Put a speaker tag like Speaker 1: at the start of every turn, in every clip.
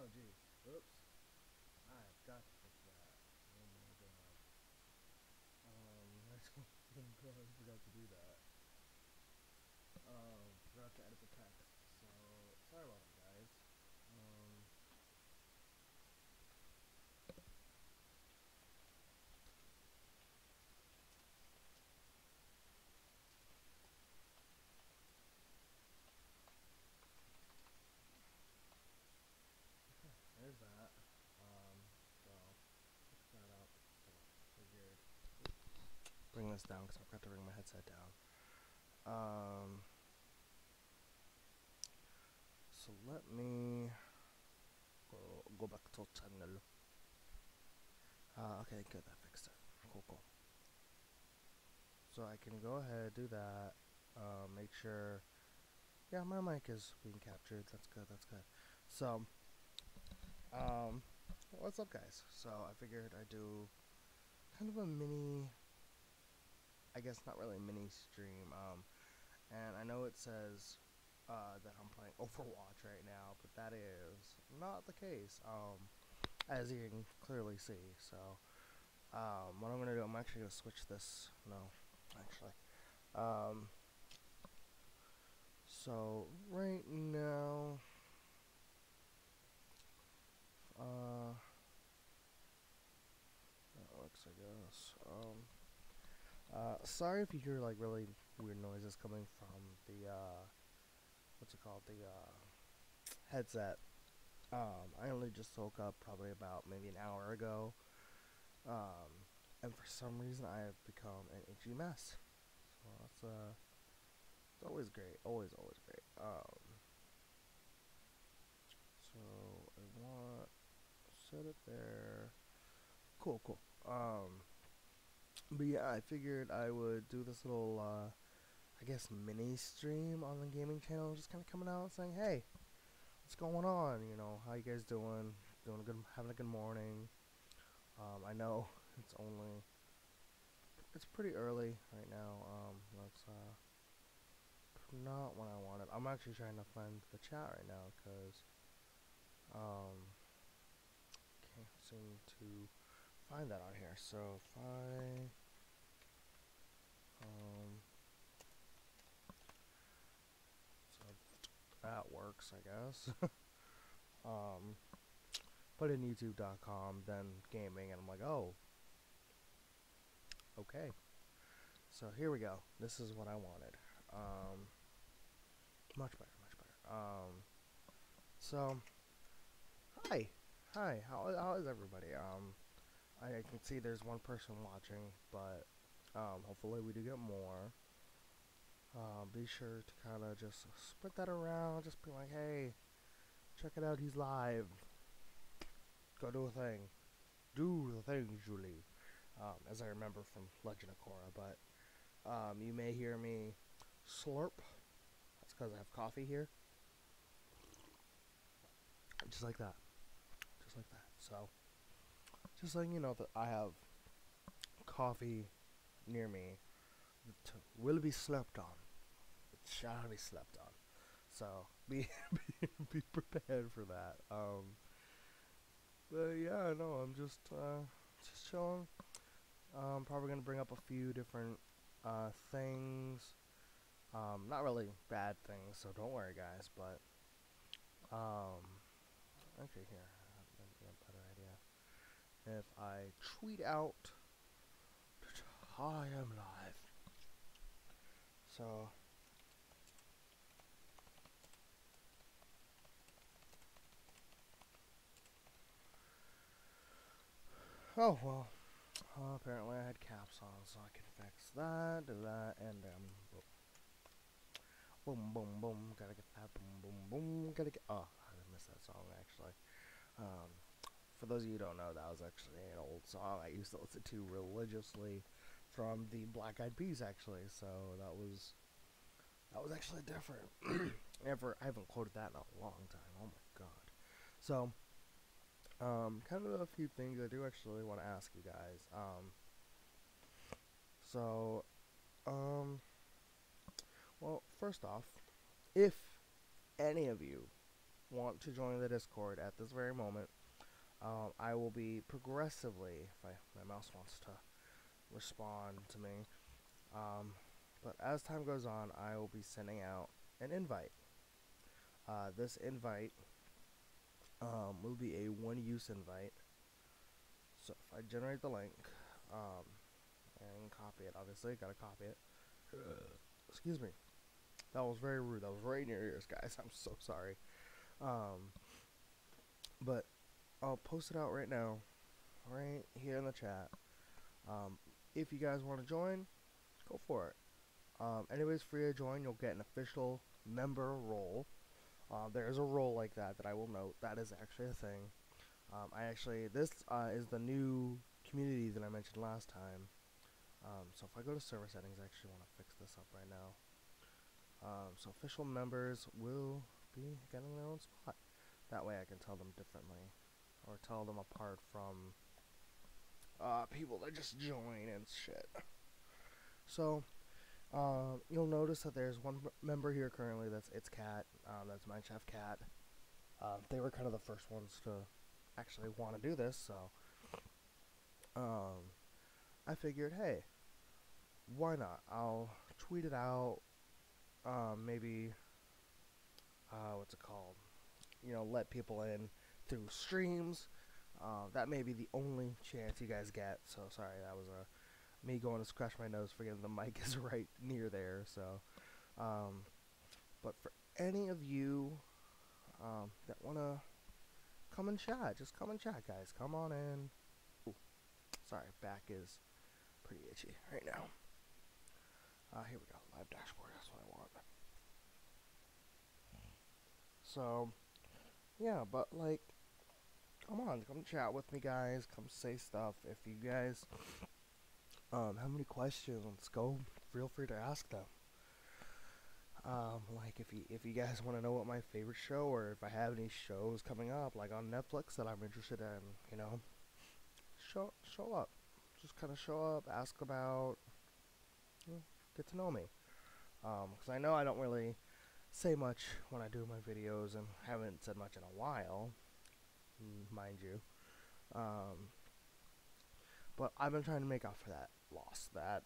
Speaker 1: Oh, geez. Oops. I've got to fix that. Oh my god. I totally forgot to do that. Forgot to edit the text. So, sorry about that, guys. Um, okay, there's that. So, fix that up. So, figured. Bring this down because I forgot to bring my headset down. So let me go back to channel. Okay, good, that fixed it. Cool. So I can go ahead, do that. Make sure, yeah, my mic is being captured. That's good. So, what's up, guys? So I figured I'd do kind of a mini, I guess not really a mini stream. And I know it says that I'm playing Overwatch right now, but that is not the case. As you can clearly see. So, what I'm gonna do, I'm actually gonna switch this. No, actually. So right now, that works, I guess. Sorry if you hear like really weird noises coming from the what's it called, the headset. I only just woke up probably about maybe an hour ago. And for some reason I have become an itchy mess. So it's always great, always great. So I want set it there. Cool. But yeah, I figured I would do this little, I guess, mini stream on the gaming channel, just kind of coming out and saying, hey, what's going on? You know, how you guys doing? Doing a good, having a good morning. I know it's pretty early right now. That's not what I wanted. I'm actually trying to find the chat right now because can't seem to find that on here. So if I so that works, I guess. Put in youtube.com, then gaming, and I'm like, oh, okay. So here we go. This is what I wanted. Much better. So hi, how is everybody? I can see there's one person watching, but hopefully we do get more. Be sure to kind of just spread that around. Just be like, hey, check it out, he's live. Go do a thing. Do the thing, Julie. As I remember from Legend of Korra, but you may hear me slurp. That's because I have coffee here. Just like that. So, just letting you know that I have coffee near me that will be slept on. It shall be slept on. So, be prepared for that. But yeah, no, I'm just chilling. Probably gonna bring up a few different things. Not really bad things, so don't worry, guys. But actually, here, maybe a better idea. If I tweet out that I am live. So oh well. Apparently I had caps on, so I can fix that, do that, and boom. Gotta get that, boom. Gotta get. Oh, I missed that song actually. Um, for those of you who don't know, that was actually an old song I used to listen to religiously from the Black Eyed Peas, actually. So that was actually different. I haven't quoted that in a long time. Oh my god. So, kind of a few things I do actually want to ask you guys. So, well, first off, if any of you want to join the Discord at this very moment, I will be progressively, if my mouse wants to respond to me, but as time goes on, I will be sending out an invite. This invite will be a one-use invite. So if I generate the link, and copy it, obviously, gotta copy it. Excuse me. That was very rude. That was right in your ears, guys. I'm so sorry. But I'll post it out right now, right here in the chat. If you guys want to join, go for it. Anyways, free to join. You'll get an official member role. There's a role like that I will note. That is actually a thing. This is the new community that I mentioned last time. So if I go to server settings, I actually want to fix this up right now. So official members will be getting their own spot. That way I can tell them differently, or tell them apart from people that just join and shit. So you'll notice that there's one member here currently. That's It's Cat. That's my chef Cat. They were kind of the first ones to actually want to do this, so I figured, hey, why not? I'll tweet it out. Maybe what's it called? Let people in through streams. That may be the only chance you guys get. So sorry, that was me going to scratch my nose, forgetting the mic is right near there. So, but for any of you that wanna come and chat, just come and chat, guys. Come on in. Ooh, sorry, back is pretty itchy right now. Here we go, live dashboard. That's what I want. So, yeah, but like, come on, come chat with me, guys. Come say stuff. If you guys have any questions, go feel free to ask them. Like if you guys want to know what my favorite show, or if I have any shows coming up, like on Netflix that I'm interested in, show up. Just kind of show up, ask about, get to know me. Because I know I don't really say much when I do my videos, and haven't said much in a while, mind you. But I've been trying to make up for that loss, that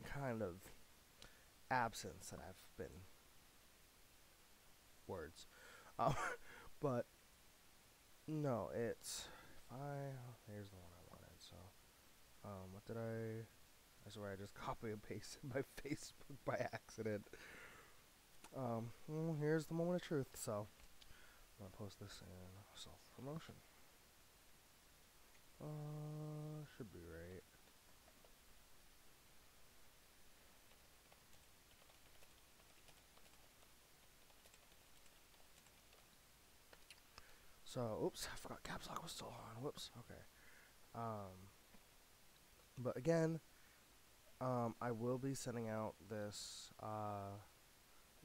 Speaker 1: kind of absence that I've been. Words. But no, it's here's the one I wanted. So, what did I swear I just copy and pasted my Facebook by accident. Here's the moment of truth. So, I'm gonna post this in self-promotion. Should be right. So, oops, I forgot caps lock was still on. Whoops. Okay. But again, I will be sending out this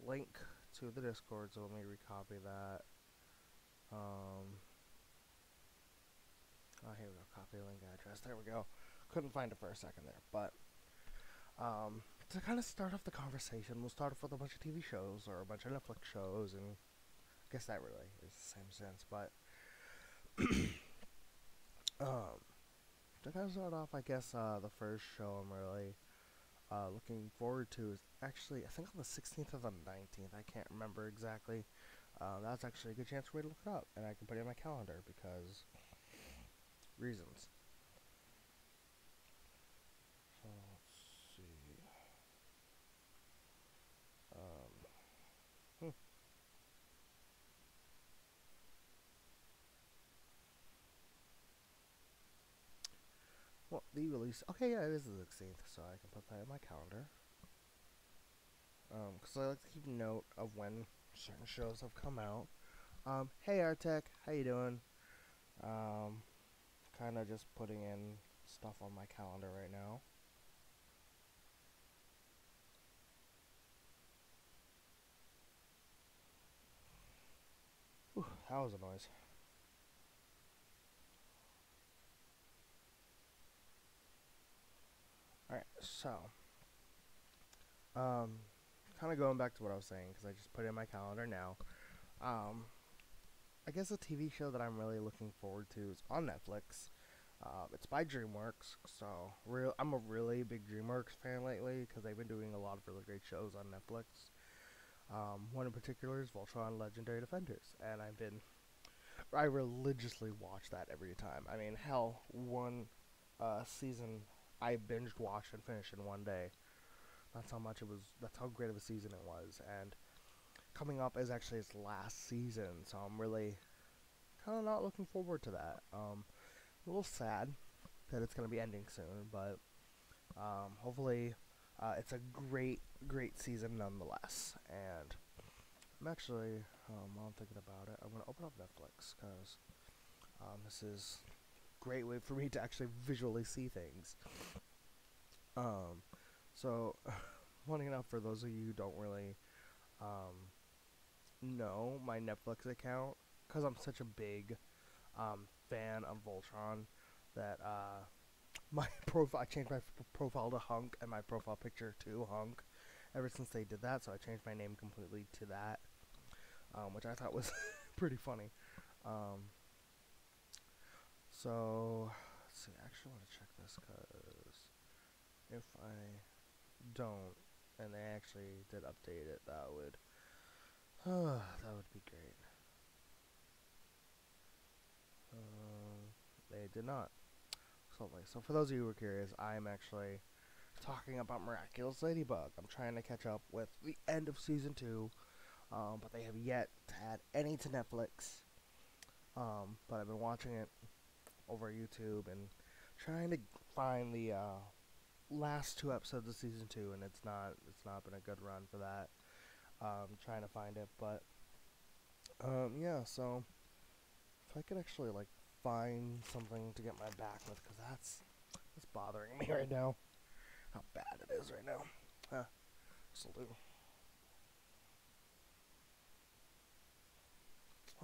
Speaker 1: link to the Discord. So let me recopy that. Here we go. Copy link address. There we go. Couldn't find it for a second there, but to kind of start off the conversation, we'll start off with a bunch of TV shows or a bunch of Netflix shows, and I guess that really is the same sense. But to kind of start off, I guess the first show I'm really looking forward to is actually, I think on the 16th or the 19th. I can't remember exactly. That's actually a good chance for me to look it up, and I can put it in my calendar because reasons. So let's see. Well, the release. Okay, yeah, it is the 16th, so I can put that in my calendar. Because I like to keep note of when certain shows have come out. Hey Artec, how you doing? Kind of just putting in stuff on my calendar right now. Whew, that was a noise. Alright, so kind of going back to what I was saying, because I just put it in my calendar now. I guess a TV show that I'm really looking forward to is on Netflix. It's by DreamWorks, so I'm a really big DreamWorks fan lately because they've been doing a lot of really great shows on Netflix. One in particular is Voltron Legendary Defenders, and I religiously watch that every time. I mean, hell, one season I binged watched and finished in one day. That's how much it was. That's how great of a season it was. And coming up is actually its last season, so I'm really kind of not looking forward to that. A little sad that it's gonna be ending soon, but hopefully it's a great season nonetheless. And I'm actually, while I'm thinking about it, I'm gonna open up Netflix because this is a great way for me to actually visually see things. Um, so, funny enough, for those of you who don't really um, know my Netflix account, because I'm such a big fan of Voltron, that my profile, I changed my profile to Hunk and my profile picture to Hunk ever since they did that, so I changed my name completely to that, which I thought was pretty funny. Um, so, let's see, I actually want to check this because if I don't, and they actually did update it, that would that would be great. They did not. So for those of you who are curious, I'm actually talking about Miraculous Ladybug. I'm trying to catch up with the end of season 2, but they have yet to add any to Netflix. But I've been watching it over YouTube and trying to find the last 2 episodes of season 2, and it's not been a good run for that. Trying to find it, but yeah. So if I could actually like find something to get my back with, because that's bothering me right now. How bad it is right now. Huh. This'll do.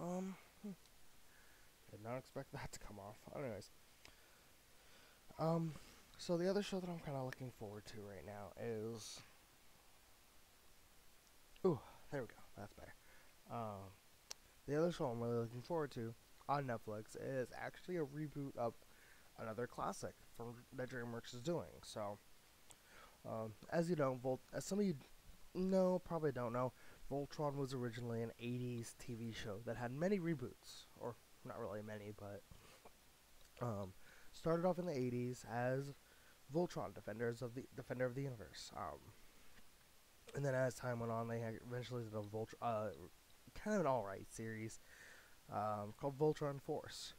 Speaker 1: Um, did not expect that to come off. Anyways, um, so the other show that I'm kind of looking forward to right now is, ooh, there we go. That's better. Um, the other show I'm really looking forward to on Netflix is actually a reboot of another classic from that DreamWorks is doing. So, as you know, as some of you know, probably don't know, Voltron was originally an 80s TV show that had many reboots, or not really many, but um, started off in the 80s as Voltron, Defender of the Universe. And then as time went on, they had eventually did a kind of an alright series called Voltron Force.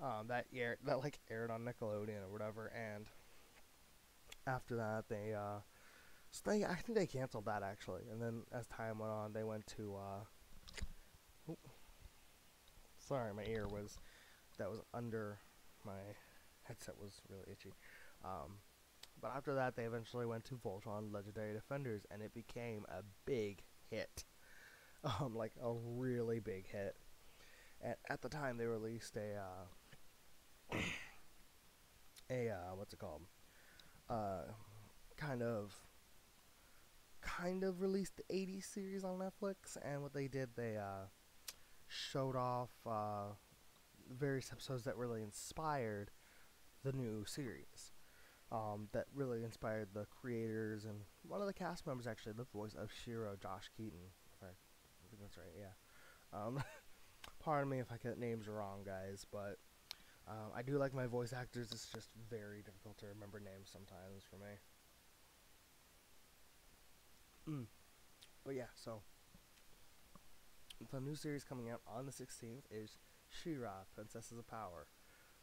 Speaker 1: That like aired on Nickelodeon or whatever, and after that I think they canceled that actually, and then as time went on, they went to sorry, my ear was that was under my headset was really itchy. Um, but after that, they eventually went to Voltron Legendary Defenders, and it became a big hit. Like a really big hit. And at the time, they released what's it called? Uh, kind of released the 80s series on Netflix, and what they did, they showed off various episodes that really inspired the new series. That really inspired the creators and one of the cast members, actually, the voice of Shira, Josh Keaton. I think that's right, yeah. Pardon me if I get names wrong, guys, but I do like my voice actors. It's just very difficult to remember names sometimes for me. But yeah, so the new series coming out on the 16th is Shira, Princesses of Power.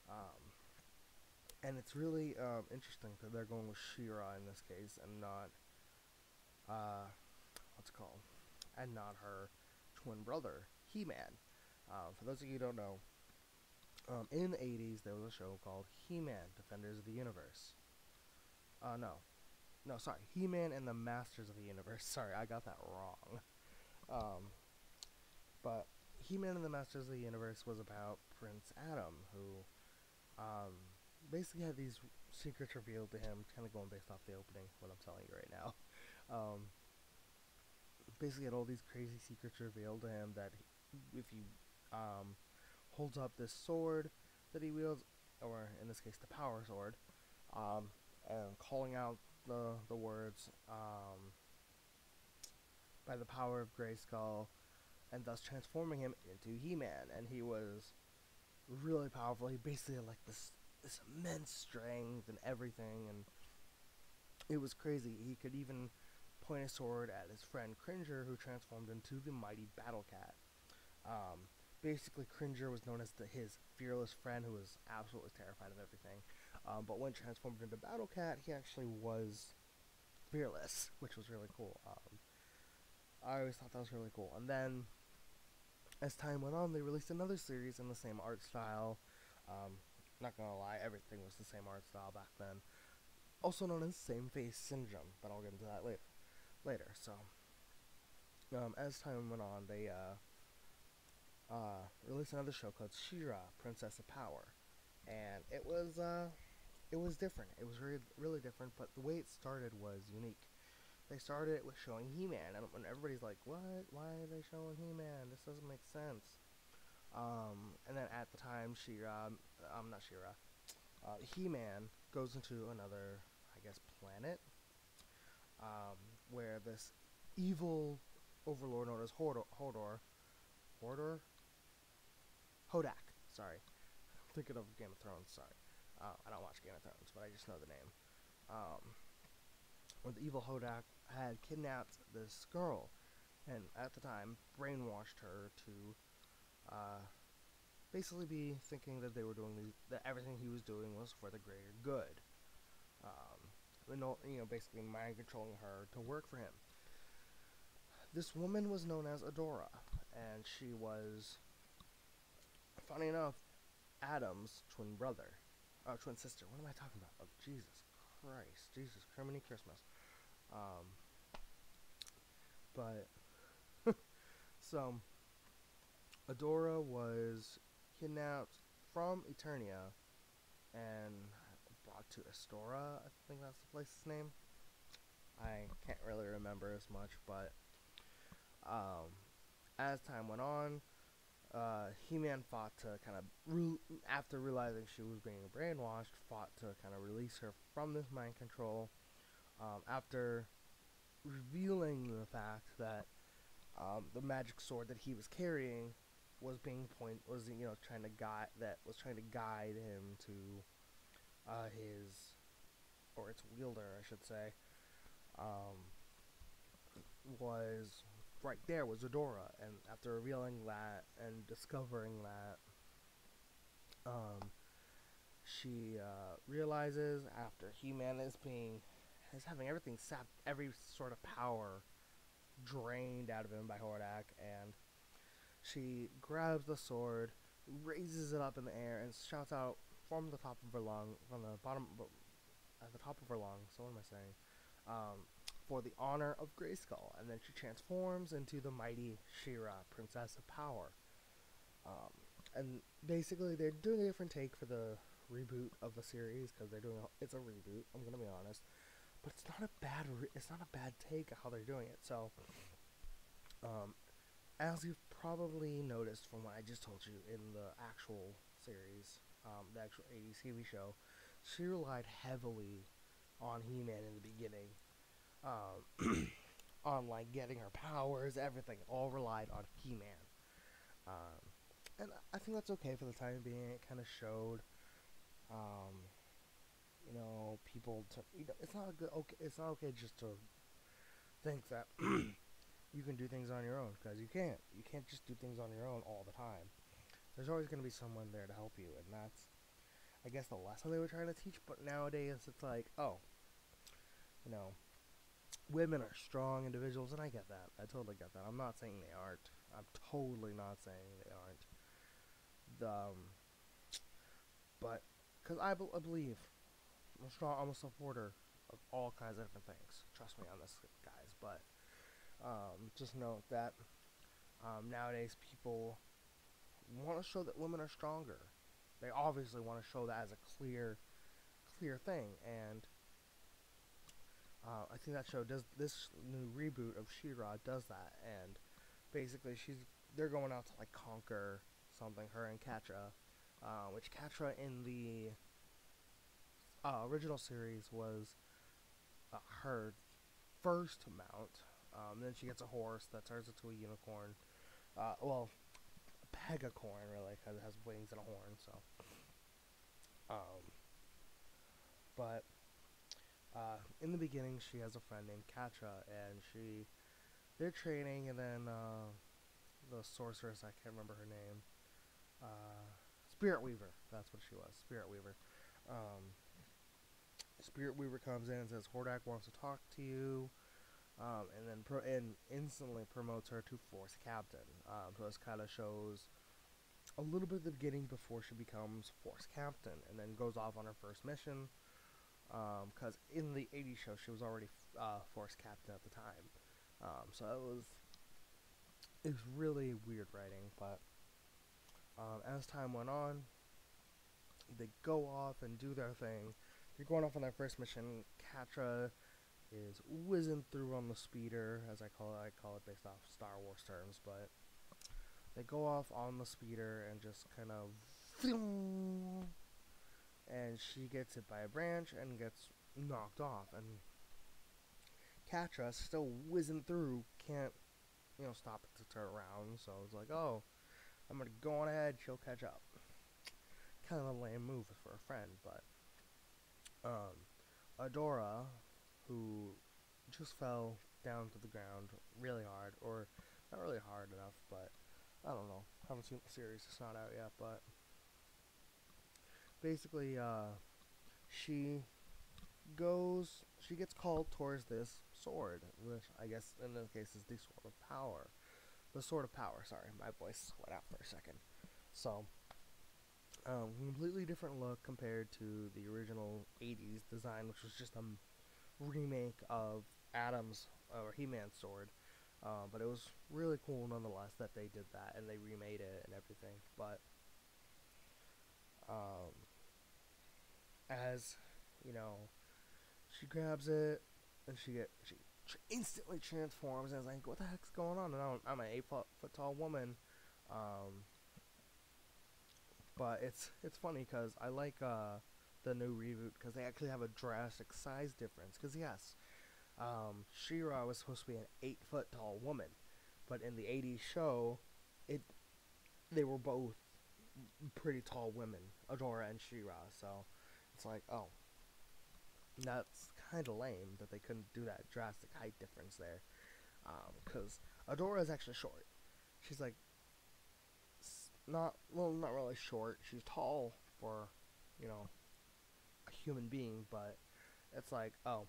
Speaker 1: Um, and it's really interesting that they're going with Shira in this case and not, what's it called? And not her twin brother, He-Man. For those of you who don't know, in the 80s there was a show called He-Man, Defenders of the Universe. No, sorry, He-Man and the Masters of the Universe. Sorry, I got that wrong. Um, but He-Man and the Masters of the Universe was about Prince Adam, who basically had these secrets revealed to him, kind of going based off the opening, what I'm telling you right now. Basically had all these crazy secrets revealed to him that if he holds up this sword that he wields, or in this case the power sword, um, and calling out the words by the power of Grayskull, and thus transforming him into He-Man. And he was really powerful. He basically had like this immense strength and everything, and it was crazy. He could even point a sword at his friend Cringer, who transformed into the mighty Battle Cat. Um, Basically, Cringer was known as his fearless friend, who was absolutely terrified of everything. But when transformed into Battle Cat, he actually was fearless, which was really cool. I always thought that was really cool. And then, as time went on, they released another series in the same art style. Not gonna lie, everything was the same art style back then. Also known as Same Face Syndrome, but I'll get into that later. So, as time went on, they released another show called Shira, Princess of Power, and it was different. It was really different, but the way it started was unique. They started it with showing He-Man, and everybody's like, "What? Why are they showing He-Man? This doesn't make sense." And then at the time, not Shira, He-Man goes into another, I guess, planet, where this evil overlord known as Hodor, Hodak. Sorry, I'm thinking of Game of Thrones. Sorry, I don't watch Game of Thrones, but I just know the name. Where the evil Hodak had kidnapped this girl, and at the time brainwashed her to basically be thinking that they were doing that everything he was doing was for the greater good. Basically mind controlling her to work for him. This woman was known as Adora, and she was, funny enough, Adam's twin sister. What am I talking about? Oh, Jesus Christ, Jesus, Criminy Christmas. Um, but so Adora was kidnapped from Eternia and brought to Astora. I think that's the place's name. I can't really remember as much, but as time went on, He-Man fought to kind of, after realizing she was being brainwashed, fought to kind of release her from this mind control. After revealing the fact that the magic sword that he was carrying was trying to guide him to his, or its wielder, I should say, was right there was Adora. And after revealing that and discovering that, she realizes, after He-Man is having everything sapped, every sort of power drained out of him by Hordak, and she grabs the sword, raises it up in the air, and shouts out from the top of her lung, from the bottom, at the top of her lungs. So what am I saying? For the honor of Grayskull, and then she transforms into the mighty Shira, Princess of Power. And basically, they're doing a different take for the reboot of the series, because it's a reboot. I'm gonna be honest, but it's not a bad take of how they're doing it. So, as you've probably noticed from what I just told you in the actual series, the actual 80s TV show, she relied heavily on He-Man in the beginning, on like getting her powers, everything. It all relied on He-Man, and I think that's okay for the time being. It kind of showed, people to, it's not a good okay. It's not okay just to think that you can do things on your own, because you can't. You can't just do things on your own all the time. There's always going to be someone there to help you, and that's, I guess, the lesson they were trying to teach. But nowadays, it's like, oh, you know, women are strong individuals, and I get that. I totally get that. I'm not saying they aren't. I'm totally not saying they aren't. But because I believe I'm a supporter of all kinds of different things. Trust me on this, guys. But just note that nowadays people want to show that women are stronger. They obviously want to show that as a clear thing, and I think that show does. This new reboot of She-Ra does that, and basically she's they're going out to like conquer something. Her and Katra, which Katra in the original series was her first mount. Then she gets a horse that turns into a unicorn. Well, a pegacorn really, because it has wings and a horn. So, um, but in the beginning, she has a friend named Katra, and they're training, and then the sorceress, I can't remember her name, uh, Spirit Weaver. That's what she was, Spirit Weaver. Um, Spirit Weaver comes in and says Hordak wants to talk to you, and then instantly promotes her to Force Captain. So this kind of shows a little bit of the beginning before she becomes Force Captain, and then goes off on her first mission. Because in the '80s show, she was already Force Captain at the time. So it was really weird writing, but as time went on, they go off and do their thing. They're going off on their first mission. Katra is whizzing through on the speeder, as I call it. I call it based off Star Wars terms, but they go off on the speeder and just kind of, and she gets hit by a branch and gets knocked off. And Katra, still whizzing through, can't stop it to turn around. So it's like, oh, I'm gonna go on ahead. She'll catch up. Kind of a lame move for a friend, but Adora, who just fell down to the ground really hard, or not really hard enough, but I don't know. Haven't seen the series; it's not out yet. But basically, she gets called towards this sword, which I guess in this case is the Sword of Power. The Sword of Power. Sorry, my voice went out for a second. So, completely different look compared to the original '80s design, which was just a remake of Adam's or He-Man's sword. But it was really cool nonetheless that they did that and they remade it and everything. But as you know, she grabs it and she instantly transforms and is like, "What the heck's going on?" And I'm an 8 foot tall woman. Um, but it's funny because I like the new reboot because they actually have a drastic size difference. Because yes, Shira was supposed to be an 8 foot tall woman, but in the '80s show, it they were both pretty tall women, Adora and Shira. So it's like, oh, that's kind of lame that they couldn't do that drastic height difference there. Because Adora is actually short. She's like not really short. She's tall for a human being, but it's like, oh,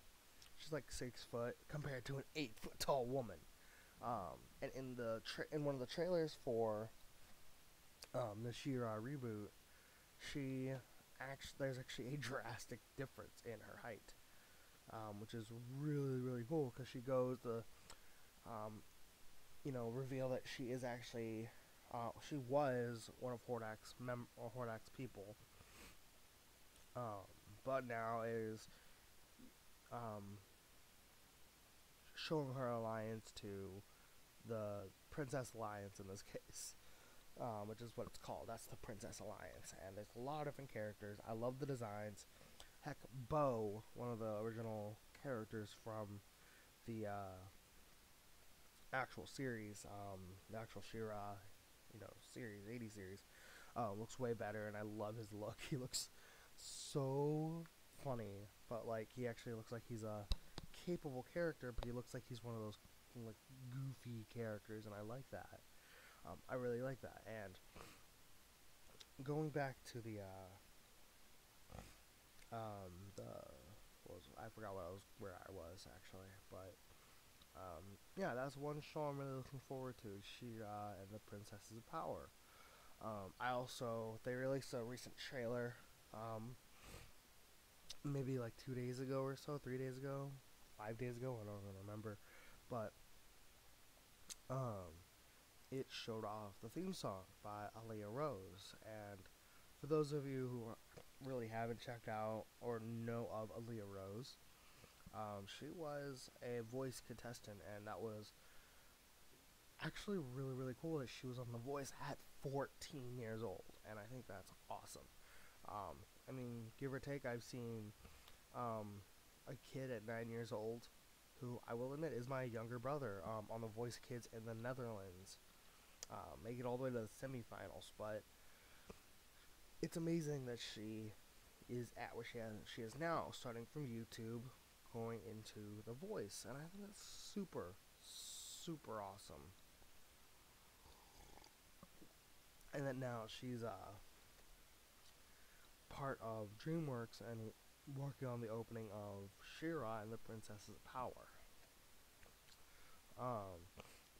Speaker 1: she's like 6 foot compared to an 8 foot tall woman. And in one of the trailers for the Shira reboot, there's actually a drastic difference in her height, which is really really cool because she goes to reveal that she was one of Hordak's people, um, but now is um, showing her alliance to the Princess Alliance in this case, which is what it's called. That's the Princess Alliance, and there's a lot of different characters. I love the designs. Heck, Bo, one of the original characters from the actual series, the actual Shira, series, '80s series, looks way better, and I love his look. He looks so funny, but like he actually looks like he's a capable character, but he looks like he's one of those like goofy characters, and I like that. I really like that. And going back to the I forgot where I was actually, but yeah, that's one show I'm really looking forward to. Shira and the Princesses of Power. They released a recent trailer, maybe like 2 days ago or so, 3 days ago, 5 days ago. I don't even remember, but um, it showed off the theme song by Aaliyah Rose. And for those of you who really haven't checked out or know of Aaliyah Rose, she was a voice contestant, and that was actually really cool that she was on The Voice at 14 years old, and I think that's awesome. I mean, give or take, I've seen a kid at 9 years old, who I will admit is my younger brother, on The Voice Kids in the Netherlands, make it all the way to the semifinals. But it's amazing that she is at where she is now, starting from YouTube, going into The Voice, and I think that's super awesome. And that now she's part of DreamWorks and working on the opening of Shira and the Princess's Power,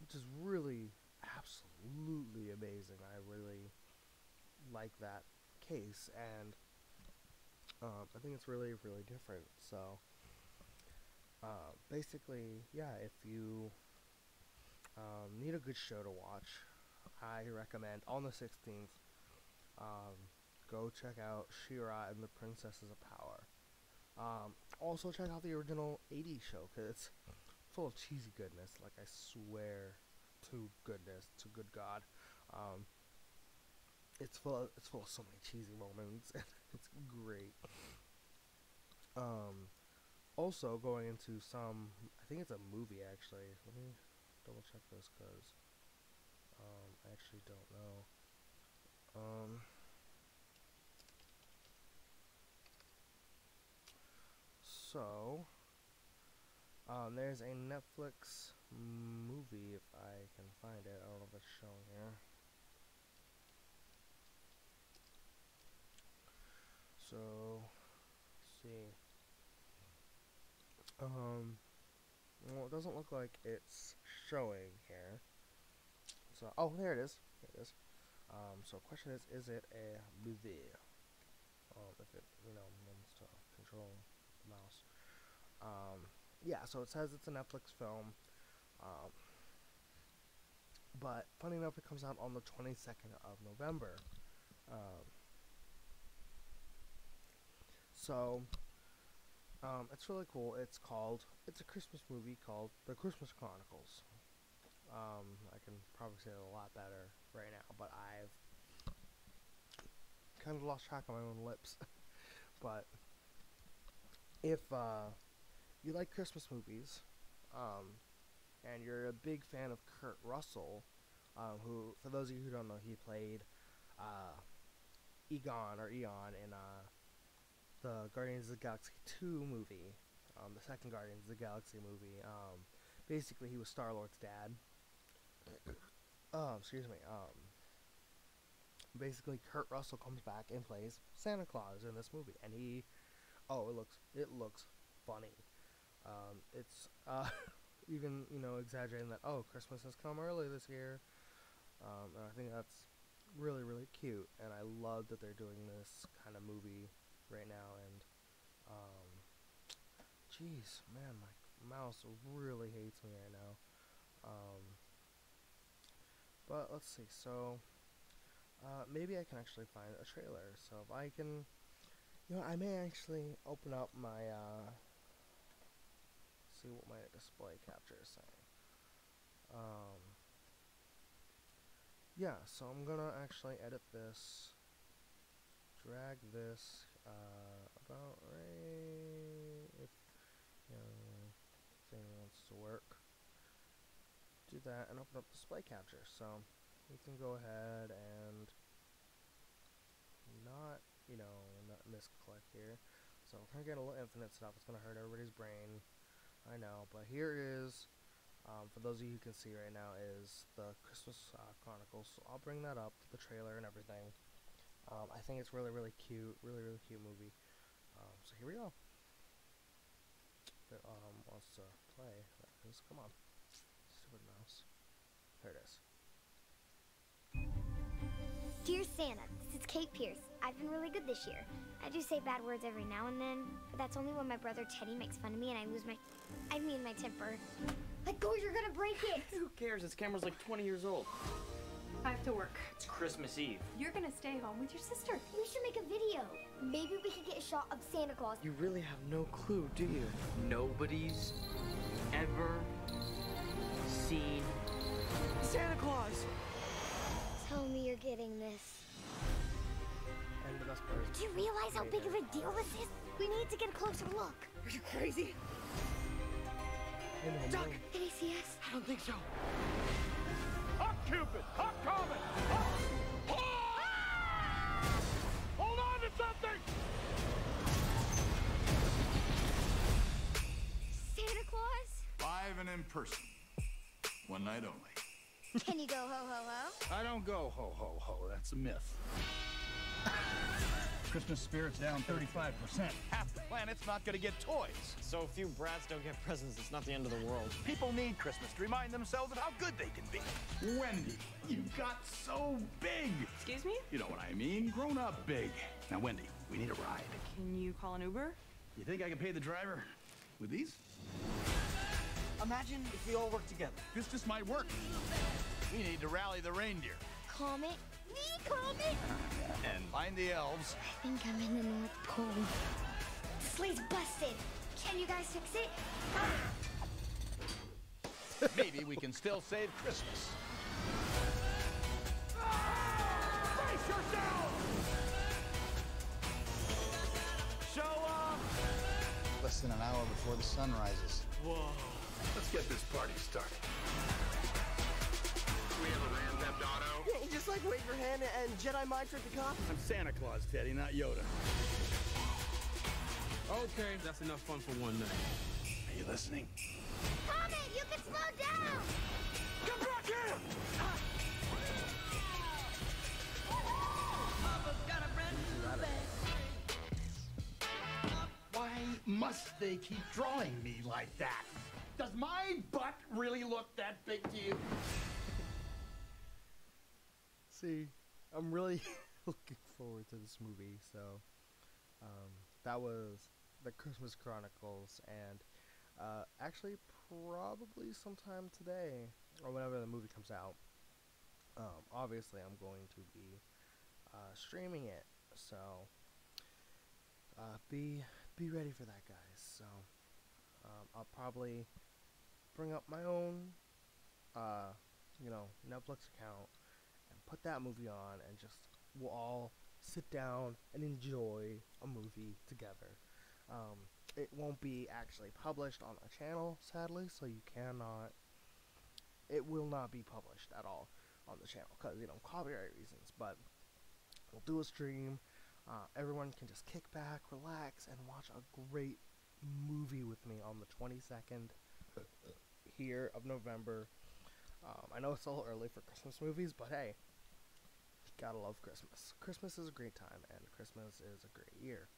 Speaker 1: which is really absolutely amazing. I really like that case, and I think it's really different. So basically, yeah, if you need a good show to watch, I recommend on the 16th, go check out Shira and the Princesses of Power. Also check out the original 80s show, because it's full of cheesy goodness, like I swear to goodness, to good God. It's full of so many cheesy moments. It's great. Also going into some, I think it's a movie actually. Let me double check this, because I actually don't know. So there's a Netflix movie, if I can find it. I don't know if it's showing here. So, let's see. Well, it doesn't look like it's showing here. So, oh, there it is. There it is. So question is it a movie? If it, wants to control the mouse. Yeah, so it says it's a Netflix film. But funny enough, it comes out on the 22nd of November. So it's really cool. It's a Christmas movie called The Christmas Chronicles. I can probably say it a lot better right now, but I've kind of lost track of my own lips. But if you like Christmas movies, and you're a big fan of Kurt Russell, who, for those of you who don't know, he played Egon in the Guardians of the Galaxy 2 movie, the second Guardians of the Galaxy movie. Basically, he was Star-Lord's dad. Excuse me. Basically, Kurt Russell comes back and plays Santa Claus in this movie, and it looks funny. It's even exaggerating that, Christmas has come early this year. And I think that's really cute, and I love that they're doing this kind of movie right now. And jeez, man, my mouse really hates me right now. But let's see. So maybe I can actually find a trailer. So if I can, I may actually open up my see what my display capture is saying. Yeah, so I'm gonna actually edit this, drag this about right, if thing wants to work. Do that and open up display capture. So we can go ahead and not misclick here. So we're gonna get a little infinite stuff. It's gonna hurt everybody's brain, I know, but here is, for those of you who can see right now, is the Christmas Chronicles. So I'll bring that up, the trailer and everything. I think it's really cute, really cute movie. So here we go. If it wants to play, come on, stupid mouse. There it is.
Speaker 2: Dear Santa, this is Kate Pierce. I've been really good this year. I do say bad words every now and then, but that's only when my brother Teddy makes fun of me and I lose my temper. Let go, you're gonna break it!
Speaker 3: Who cares? This camera's like 20 years old.
Speaker 4: I have to work.
Speaker 3: It's Christmas Eve.
Speaker 4: You're gonna stay home with your sister.
Speaker 2: We should make a video. Maybe we could get a shot of Santa Claus.
Speaker 3: You really have no clue, do you? Nobody's ever seen Santa Claus!
Speaker 2: Tell me you're getting this.
Speaker 1: And the best part is,
Speaker 2: Do you realize how big of a deal this is? We need to get a closer look.
Speaker 3: Are you crazy?
Speaker 1: in Home
Speaker 3: Duck!
Speaker 1: Alone.
Speaker 2: Can he see us?
Speaker 3: I don't think so.
Speaker 5: Up, Cupid! Up, Comet! Up! Ah! Hold on to something!
Speaker 2: Santa Claus?
Speaker 6: Live and in person. One night only.
Speaker 2: Can you go ho ho ho?
Speaker 5: I don't go ho ho ho. That's a myth. Christmas spirit's down 35%. Half the planet's not gonna get toys.
Speaker 3: So if few brats don't get presents, it's not the end of the world.
Speaker 5: People need Christmas to remind themselves of how good they can be.
Speaker 6: Wendy, you got so big.
Speaker 4: Excuse me?
Speaker 6: You know what I mean? Grown up big. Now, Wendy, we need a ride.
Speaker 4: Can you call an Uber?
Speaker 6: You think I can pay the driver with these?
Speaker 3: Imagine if we all worked together.
Speaker 6: This just might work.
Speaker 5: We need to rally the reindeer
Speaker 2: Comet? Me, Comet?
Speaker 5: and find the elves.
Speaker 2: I think I'm in the North Pole. The sleigh's busted. Can you guys fix it?
Speaker 5: Maybe we can still save Christmas. Brace yourself! Show up!
Speaker 7: Less than an hour before the sun rises.
Speaker 6: Let's get this party started.
Speaker 5: We have a Ram-Theft Auto.
Speaker 3: Yeah, you just like wave your hand and Jedi mind trick the cop?
Speaker 5: I'm Santa Claus, Teddy, not Yoda.
Speaker 8: Okay, that's enough fun for one night.
Speaker 6: Are you listening?
Speaker 2: Comet, you can slow down!
Speaker 5: Come back here!
Speaker 6: Why must they keep drawing me like that? Does my butt really look that big to you?
Speaker 1: See, I'm really looking forward to this movie. So, that was the Christmas Chronicles, and actually, probably sometime today or whenever the movie comes out. Obviously, I'm going to be streaming it, so be ready for that, guys. So, I'll probably bring up my own, Netflix account and put that movie on, and just we'll all sit down and enjoy a movie together. It won't be actually published on the channel, sadly, so you cannot. It will not be published at all on the channel because copyright reasons. But we'll do a stream. Everyone can just kick back, relax, and watch a great movie with me on the 22nd here of November. I know it's a little early for Christmas movies, but hey, gotta love Christmas. Christmas is a great time, and Christmas is a great year.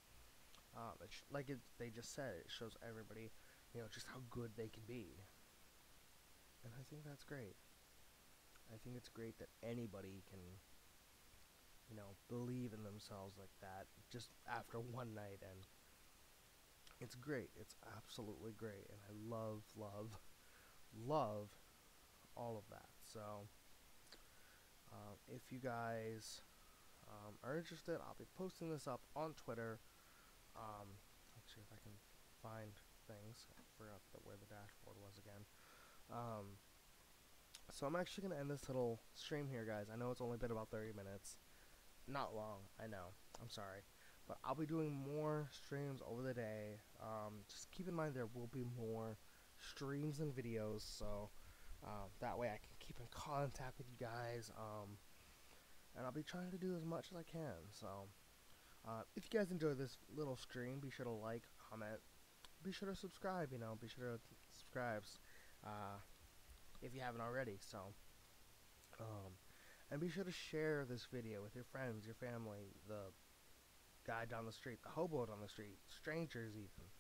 Speaker 1: They just said, it shows everybody, just how good they can be. And I think that's great. I think it's great that anybody can, believe in themselves like that just after one night, and it's great. It's absolutely great, and I love, love, love all of that. So, if you guys are interested, I'll be posting this up on Twitter. Let's see if I can find things. I forgot where the dashboard was again. So I'm actually going to end this little stream here, guys. I know it's only been about 30 minutes. Not long, I know. I'm sorry. But I'll be doing more streams over the day. Just keep in mind there will be more streams and videos, so that way I can keep in contact with you guys. And I'll be trying to do as much as I can. So if you guys enjoy this little stream, be sure to like, comment, be sure to subscribe. Be sure to subscribe if you haven't already. So and be sure to share this video with your friends, your family, the guy down the street, the hobo down the street, strangers even.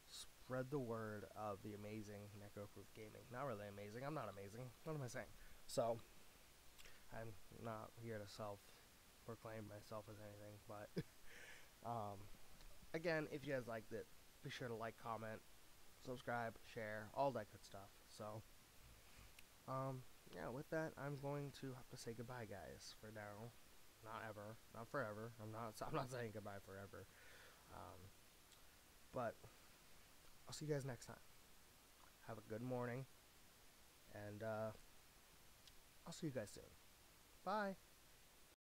Speaker 1: Spread the word of the amazing Neko Proof Gaming. Not really amazing. I'm not amazing. What am I saying? So, I'm not here to self-proclaim myself as anything, but again, if you guys liked it, be sure to like, comment, subscribe, share, all that good stuff. So, yeah, with that, I'm going to have to say goodbye, guys, for now. Not ever, not forever. I'm not saying goodbye forever. But I'll see you guys next time. Have a good morning, and I'll see you guys soon. Bye.